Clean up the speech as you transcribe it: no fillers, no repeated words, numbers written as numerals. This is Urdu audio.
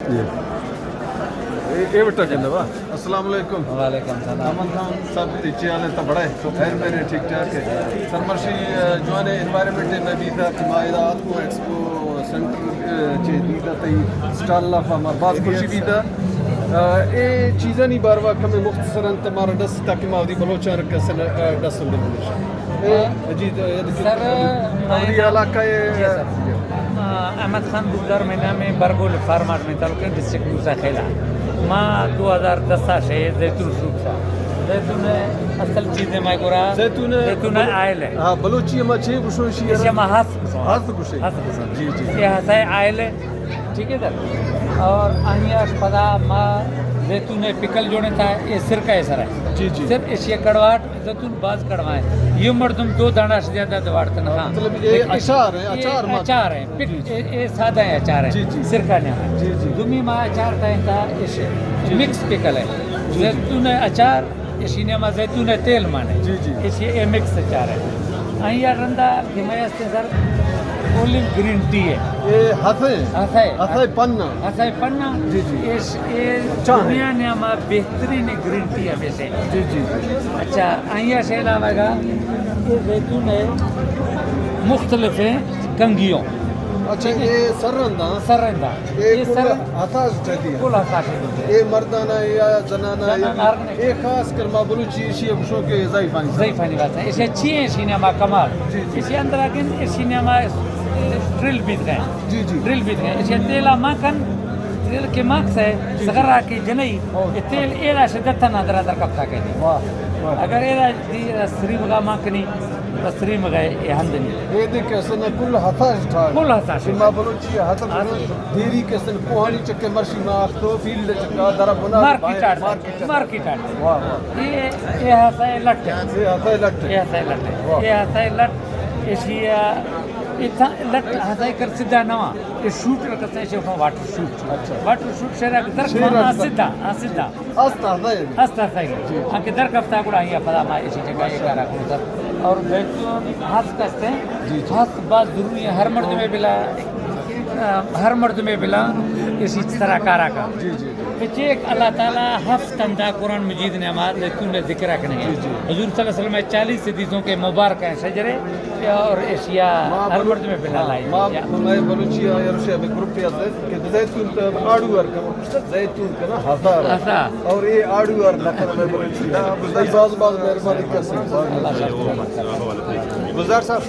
یہ بٹا کہنا با السلام علیکم وعلیکم السلام. امن خان صاحب تیچی آنے تا بڑا ہے خیر میرے ٹھیک ٹھاک ہے سرمرشی جوانے انوائرمنٹ میں بھی تھا مائدات کو ایکسپو سنٹر چی دیتا تی سٹال لاف ہمار باز خوشی بھی تھا اے چیزیں نہیں بار وقت ہمیں مختصراً تمہارا ڈس تاکہ ماودی بلوچان رکھسن ڈسن دلوش جی سر ہماری علاقہ احمد خان بزدار مہینہ میں برگول فارماٹ میں تعلق ڈسٹرکٹ موسیٰ خیلہ ماں 2010 سے زیتون شروع تھا زیتون اصل چیزیں میں گورا زیتون آئل ہے ہاں بلوچی ہما چھے گوشوشی اسے ہم ہاتھ گوشے جی جی یہ ہسائے آئل ہے ٹھیک ہے سر اور آہیاش پدا ماں زیتون پکل جوڑے تھا یہ سرکہ ہے سر ہے جی جی صرف اس یہ کڑواٹ زیتون باز کڑوائیں یہ مردم دو دانہ سے زیادہ دوارتن ہاں مطلب یہ اچار ہے اچار ہے یہ سادہ ہے اچار ہے سرکہ نے جی جی دومی ماں اچار تھا انتا اس مکس پکل ہے زیتون اچار اسی نے ماں زیتون تیل مانے اس یہ مکس اچار ہے آہیا رندہ حمایت سے سر اولیو گرین ٹی ہے یہ ہتھے پنہ جی جی اس دنیا نے ہمارا بہترین گرین ٹی ہے ویسے جی جی اچھا آہیا سے علاوہ گا یہ زیتون ہے مختلف ہیں کنگیوں اچھا یہ سرندہ یہ کل ہتھاز چاہتی ہے کل ہتھا سے یہ مردانہ یا زنانہ یہ خاص کر ما بلوچی اسی ابشوں کے ضعیفانی ضعیفانی بات ہے اسے اچھی ہیں سینما کمال اسی اندر آگن سینما ڈرل بیت گئے جی جی ڈرل بیت گئے اسے تیلا مکن تیل کے مکس ہے سغرہ کی جنئی یہ تیل ایرہ سے دتن ادرہ در کپتا کہتے اگر ایرہ دی سری مگا مکنی سری مگائے یہ ہندنی یہ دیکھ کسن کل ہتھاز ٹھاک کل ہتھا سے ما بلوچی ہتھاز دیری کسن کوہانی چکے مرشی ما اختو فیلڈ چکا درہ بنا مارکیٹ آٹ یہ ہتھا لٹ ہے یہ ہتھا لٹ یہ ہتھا لٹ اسی لٹ ہتھا کر سدھا نوا یہ شوٹ رکھتا ہے اسے واٹر شوٹ سے رکھ درک ماں سدھا آستا ہستا ہے آنکہ درک ہفتہ گوڑا ہی پدا ماں اسی جگہ یہ کارا کرو سر اور زیتون ہاتھ کستے ہیں ہاتھ بات ضروری ہے ہر مرد میں بلا اسی طرح کارا کا پچھے ایک اللہ تعالیٰ ہفتندہ قرآن مجید نے ہمارے زیتون نے ذکر رکھنے ہیں حضور صلی اللہ علیہ وسلم 40 حدیثوں کے مبارک ہیں شجرے اور اشیاء ہر مرد میں بلا لائی میں بلوچی آیا میں گروپ یا کہ زیتون تا آڑو ارکا زیتون کا نا ہزار اور یہ آڑو ارکا میں بلوچی باز مہربانی کر سکتے گزار صاحب